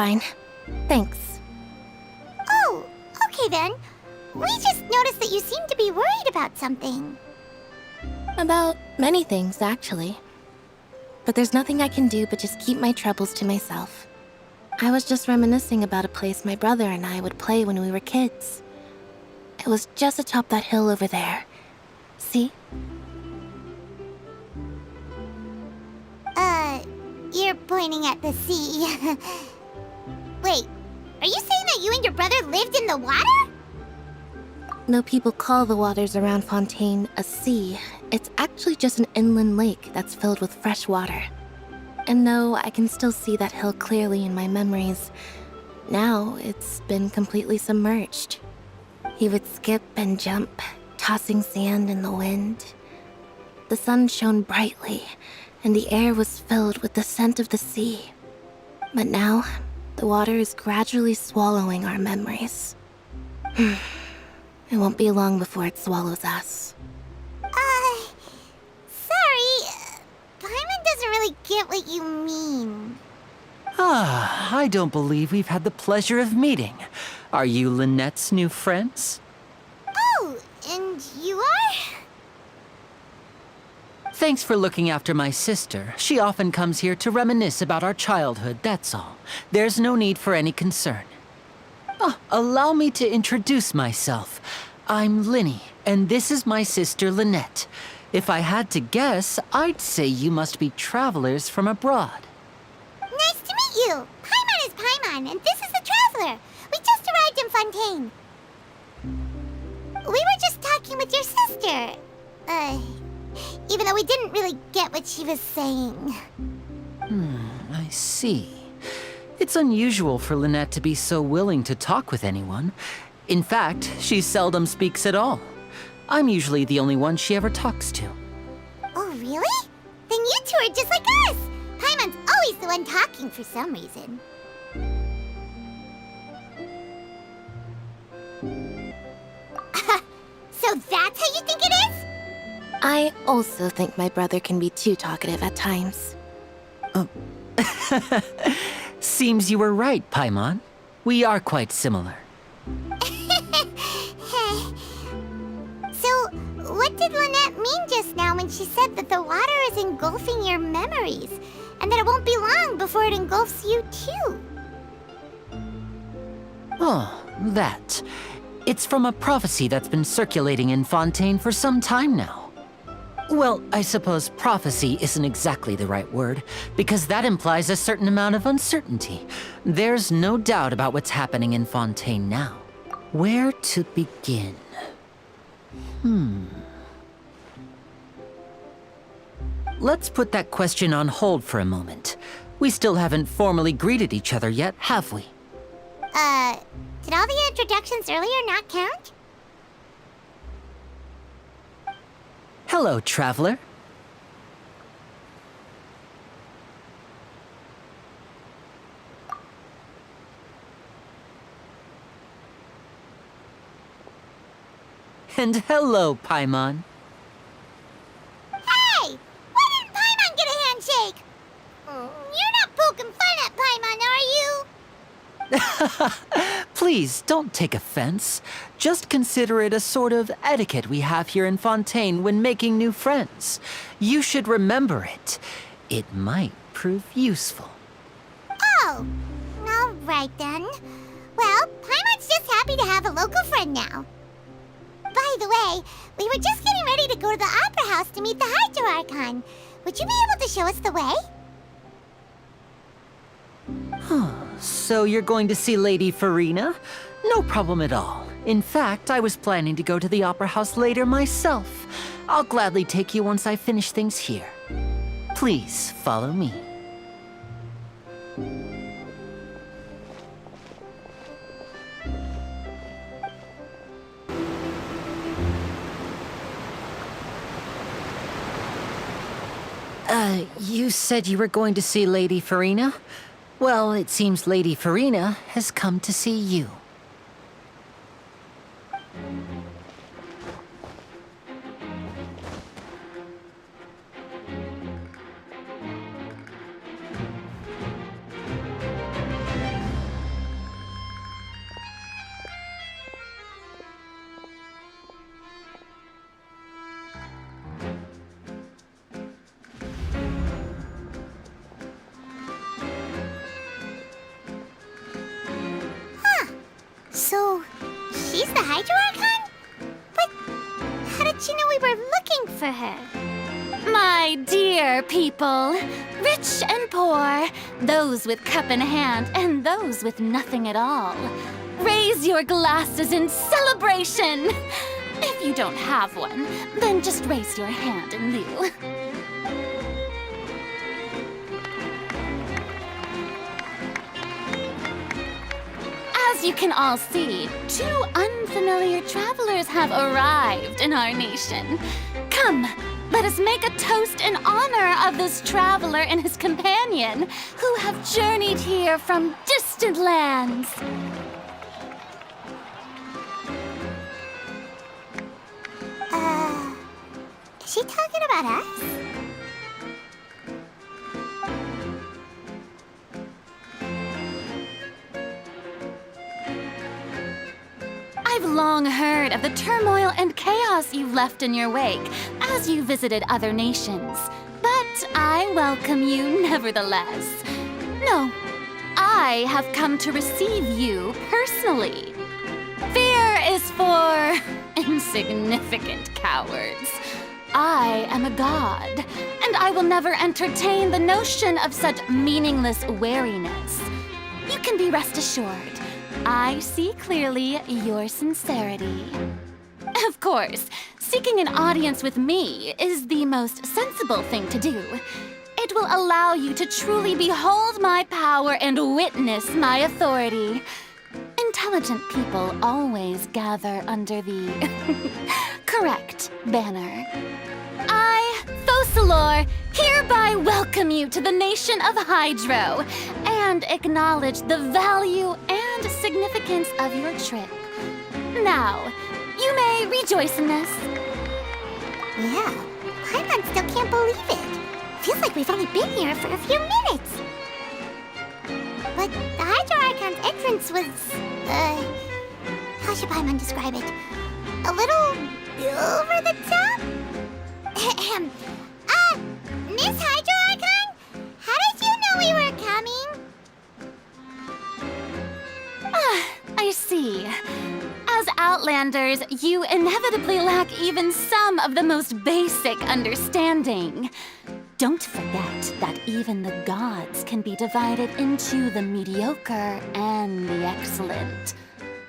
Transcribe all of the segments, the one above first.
fine. Thanks. Oh, okay then. We just noticed that you seem to be worried about something. About many things, actually. But there's nothing I can do but just keep my troubles to myself. I was just reminiscing about a place my brother and I would play when we were kids. It was just atop that hill over there. See? You're pointing at the sea. Wait, are you saying that you and your brother lived in the water? No, people call the waters around Fontaine a sea. It's actually just an inland lake that's filled with fresh water. And no, I can still see that hill clearly in my memories. Now, it's been completely submerged. He would skip and jump, tossing sand in the wind. The sun shone brightly, and the air was filled with the scent of the sea. But now, the water is gradually swallowing our memories. It won't be long before it swallows us. Sorry. Paimon doesn't really get what you mean. I don't believe we've had the pleasure of meeting. Are you Lynette's new friends? Oh, and you are? Thanks for looking after my sister. She often comes here to reminisce about our childhood, that's all. There's no need for any concern. Allow me to introduce myself. I'm Lyney, and this is my sister Lynette. If I had to guess, I'd say you must be travelers from abroad. Nice to meet you. Paimon is Paimon, and this is the Traveler. We just arrived in Fontaine. We were just talking with your sister. Even though we didn't really get what she was saying. I see. It's unusual for Lynette to be so willing to talk with anyone. In fact, she seldom speaks at all. I'm usually the only one she ever talks to. Oh, really? Then you two are just like us. Paimon's always the one talking for some reason. So that's how you think it is? I also think my brother can be too talkative at times. Seems you were right, Paimon. We are quite similar. So, what did Lynette mean just now when she said that the water is engulfing your memories, and that it won't be long before it engulfs you too? Oh, that. It's from a prophecy that's been circulating in Fontaine for some time now. Well, I suppose prophecy isn't exactly the right word, because that implies a certain amount of uncertainty. There's no doubt about what's happening in Fontaine now. Where to begin? Let's put that question on hold for a moment. We still haven't formally greeted each other yet, have we? Did all the introductions earlier not count? Hello, Traveler. And hello, Paimon. Hey! Why didn't Paimon get a handshake? You're not poking fun at Paimon, are you? Please, don't take offense. Just consider it a sort of etiquette we have here in Fontaine when making new friends. You should remember it. It might prove useful. Oh, all right then. Well, Paimon's just happy to have a local friend now. By the way, we were just getting ready to go to the Opera House to meet the Hydro Archon. Would you be able to show us the way? So you're going to see Lady Furina? No problem at all. In fact, I was planning to go to the Opera House later myself. I'll gladly take you once I finish things here. Please follow me. You said you were going to see Lady Furina? Well, it seems Lady Furina has come to see you. she's the Hydro Archon? But how did she know we were looking for her? My dear people, rich and poor, those with cup in hand and those with nothing at all, raise your glasses in celebration! If you don't have one, then just raise your hand in lieu. As you can all see, 2 unfamiliar travelers have arrived in our nation. Come, let us make a toast in honor of this traveler and his companion, who have journeyed here from distant lands. Is she talking about us? I've long heard of the turmoil and chaos you've left in your wake as you visited other nations. But I welcome you nevertheless. No, I have come to receive you personally. Fear is for insignificant cowards. I am a god, and I will never entertain the notion of such meaningless wariness. You can be rest assured, I see clearly your sincerity. Of course, seeking an audience with me is the most sensible thing to do. It will allow you to truly behold my power and witness my authority. Intelligent people always gather under the correct banner. I, Focalors, hereby welcome you to the nation of Hydro and acknowledge the value and significance of your trip. Now, you may rejoice in this. Yeah, Paimon still can't believe it. Feels like we've only been here for a few minutes. But the Hydro Archon's entrance was, how should Paimon describe it? A little over the top? Ahem. Miss Hydro Archon? How did you know we were coming? I see. As Outlanders, you inevitably lack even some of the most basic understanding. Don't forget that even the gods can be divided into the mediocre and the excellent.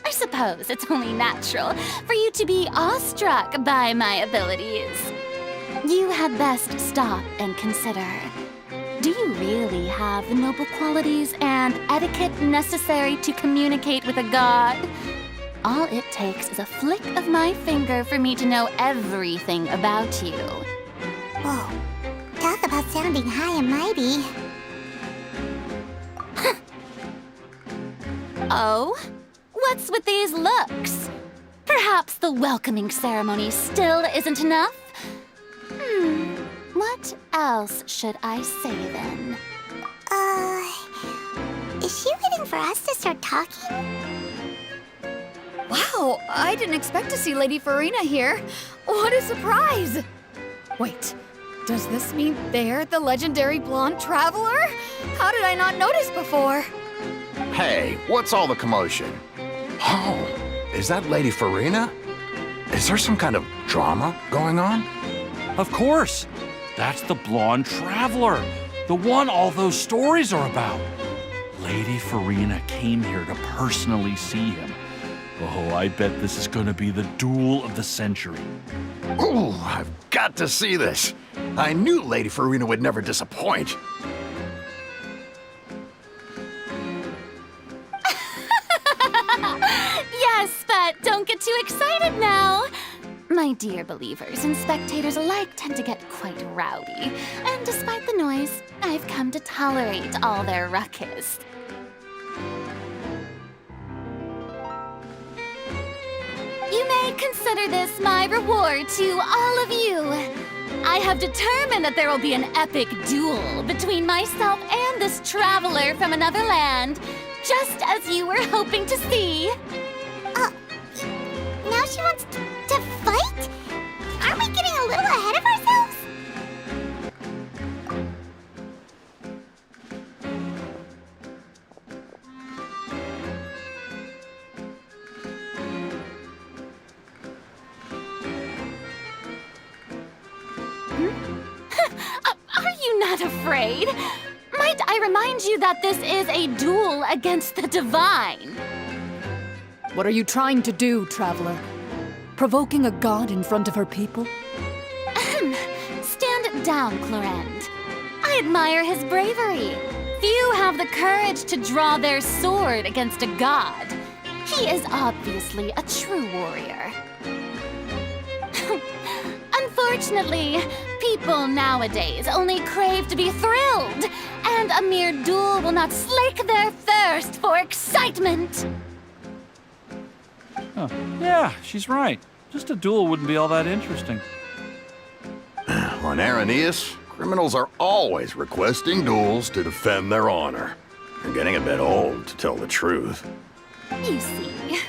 I suppose it's only natural for you to be awestruck by my abilities. You had best stop and consider. Do you really have the noble qualities and etiquette necessary to communicate with a god? All it takes is a flick of my finger for me to know everything about you. Whoa, talk about sounding high and mighty. Oh? What's with these looks? Perhaps the welcoming ceremony still isn't enough? What else should I say then? Is she waiting for us to start talking? Wow, I didn't expect to see Lady Furina here. What a surprise! Wait, does this mean they're the legendary blonde traveler? How did I not notice before? Hey, what's all the commotion? Oh, is that Lady Furina? Is there some kind of drama going on? Of course! That's the blonde traveler, the one all those stories are about. Lady Furina came here to personally see him. Oh, I bet this is gonna be the duel of the century. Ooh, I've got to see this. I knew Lady Furina would never disappoint. Yes, but don't get too excited now. My dear believers and spectators alike tend to get quite rowdy, and despite the noise, I've come to tolerate all their ruckus. You may consider this my reward to all of you. I have determined that there will be an epic duel between myself and this traveler from another land, just as you were hoping to see. Now she wants to fight? Aren't we getting a little ahead of ourselves? afraid. Might I remind you that this is a duel against the divine? What are you trying to do, Traveler? Provoking a god in front of her people? Stand down, Clorend. I admire his bravery. Few have the courage to draw their sword against a god. He is obviously a true warrior. Unfortunately, people nowadays only crave to be thrilled, and a mere duel will not slake their thirst for excitement. Huh. Yeah, she's right. Just a duel wouldn't be all that interesting. On Araneus, criminals are always requesting duels to defend their honor. They're getting a bit old, to tell the truth. You see.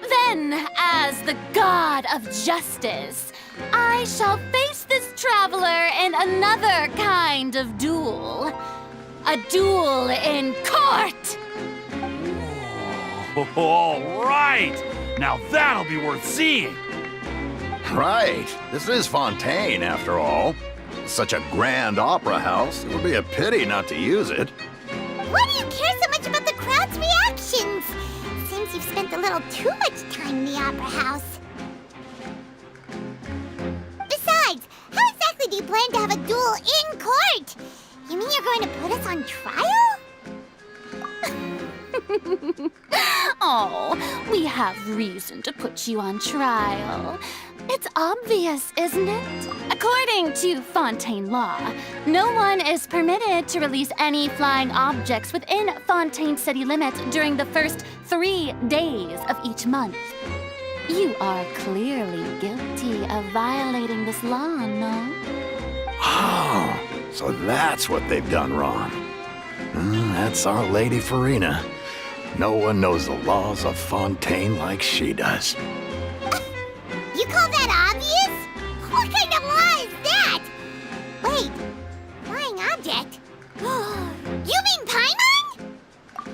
Then, as the god of justice, I shall face this traveler in another kind of duel. A duel in court! All right! Now that'll be worth seeing! Right. This is Fontaine, after all. Such a grand opera house, it would be a pity not to use it. Why do you care so much about the crowd's reactions? Seems you've spent a little too much time in the opera house. Besides, how exactly do you plan to have a duel in court? You mean you're going to put us on trial? Oh, we have reason to put you on trial. It's obvious, isn't it? According to Fontaine law, no one is permitted to release any flying objects within Fontaine city limits during the first 3 days of each month. You are clearly guilty of violating this law, no? Oh, so that's what they've done wrong. That's our Lady Furina. No one knows the laws of Fontaine like she does. You call that obvious? What kind of law is that? Wait, flying object? You mean Paimon?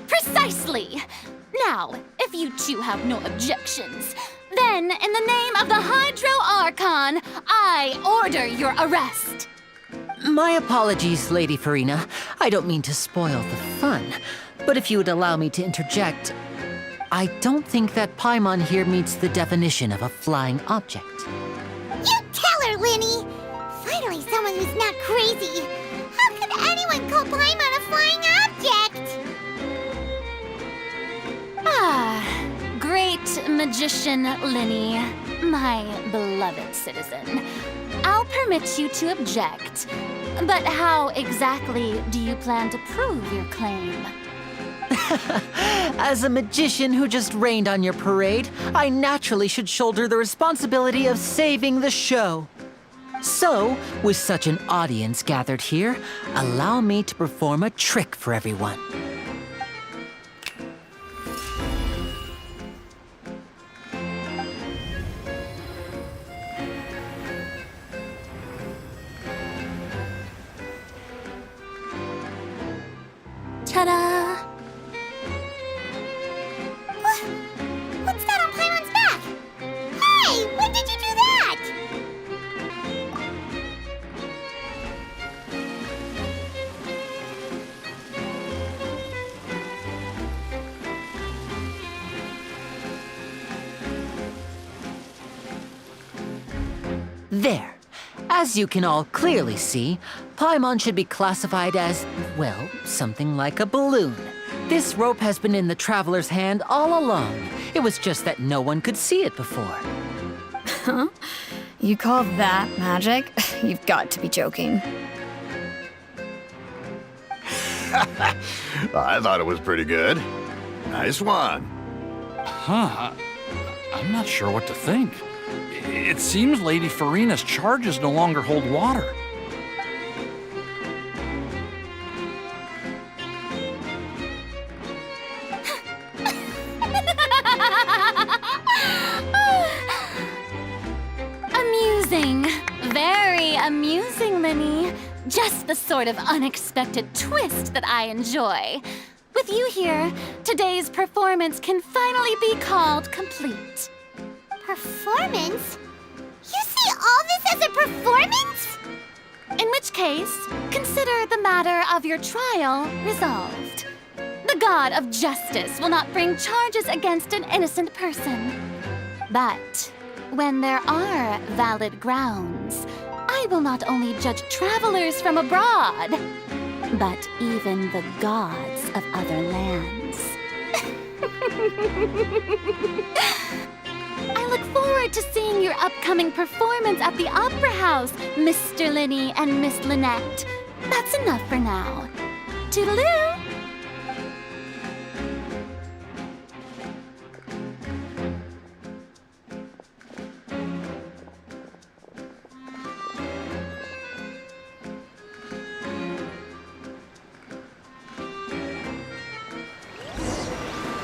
Precisely! Now, if you two have no objections, then in the name of the Hydro Archon, I order your arrest. My apologies, Lady Furina. I don't mean to spoil the fun, but if you would allow me to interject, I don't think that Paimon here meets the definition of a flying object. You tell her, Lyney! Finally someone who's not crazy. How could anyone call Paimon a flying object? Ah, great magician Lyney, my beloved citizen. I'll permit you to object, but how exactly do you plan to prove your claim? As a magician who just rained on your parade, I naturally should shoulder the responsibility of saving the show. So, with such an audience gathered here, allow me to perform a trick for everyone. Ta-da! What's that on Paimon's back? Hey, when did you do that? There. As you can all clearly see, Paimon should be classified as, well, something like a balloon. This rope has been in the Traveler's hand all along. It was just that no one could see it before. Huh? You call that magic? You've got to be joking. I thought it was pretty good. Nice one. Huh. I'm not sure what to think. It seems Lady Furina's charges no longer hold water. Amusing. Very amusing, Lyney. Just the sort of unexpected twist that I enjoy. With you here, today's performance can finally be called complete. Performance? You see all this as a performance? In which case, consider the matter of your trial resolved. The god of justice will not bring charges against an innocent person. But when there are valid grounds, I will not only judge travelers from abroad, but even the gods of other lands. I look forward to seeing your upcoming performance at the Opera House, Mr. Lyney and Miss Lynette. That's enough for now. Toodaloo!